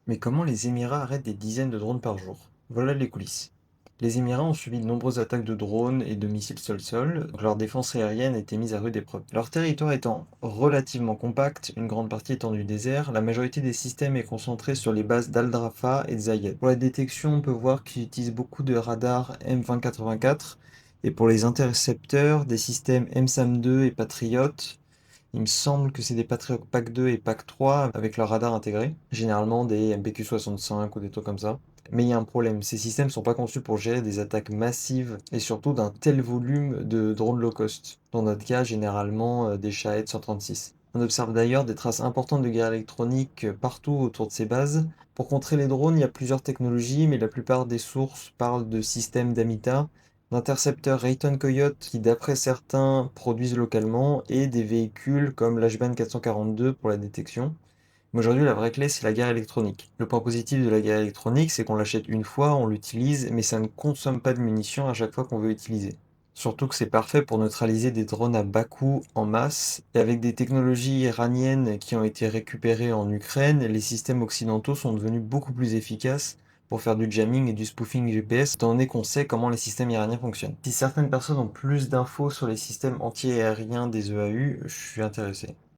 Mais comment les Émirats arrêtent des dizaines de drones par jour? Voilà les coulisses. Les Émirats ont subi de nombreuses attaques de drones et de missiles sol-sol, donc leur défense aérienne a été mise à rude épreuve. Leur territoire étant relativement compact, une grande partie étant du désert, la majorité des systèmes est concentrée sur les bases d'Al Drafa et de Zayed. Pour la détection, on peut voir qu'ils utilisent beaucoup de radars M2084, et pour les intercepteurs, des systèmes MSAM-2 et Patriot. Il me semble que c'est des Patriot Pack 2 et Pack 3 avec leur radar intégré, généralement des MPQ-65 ou des trucs comme ça. Mais il y a un problème, ces systèmes sont pas conçus pour gérer des attaques massives et surtout d'un tel volume de drones low cost. Dans notre cas, généralement des Shahed 136. On observe d'ailleurs des traces importantes de guerre électronique partout autour de ces bases. Pour contrer les drones, il y a plusieurs technologies, mais la plupart des sources parlent de systèmes d'Amita, d'intercepteurs Rayton Coyote qui, d'après certains, produisent localement, et des véhicules comme l'H-band 442 pour la détection. Mais aujourd'hui, la vraie clé, c'est la guerre électronique. Le point positif de la guerre électronique, c'est qu'on l'achète une fois, on l'utilise, mais ça ne consomme pas de munitions à chaque fois qu'on veut utiliser. Surtout que c'est parfait pour neutraliser des drones à bas coût en masse, et avec des technologies iraniennes qui ont été récupérées en Ukraine, les systèmes occidentaux sont devenus beaucoup plus efficaces pour faire du jamming et du spoofing GPS, étant donné qu'on sait comment les systèmes iraniens fonctionnent. Si certaines personnes ont plus d'infos sur les systèmes anti-aériens des EAU, je suis intéressé.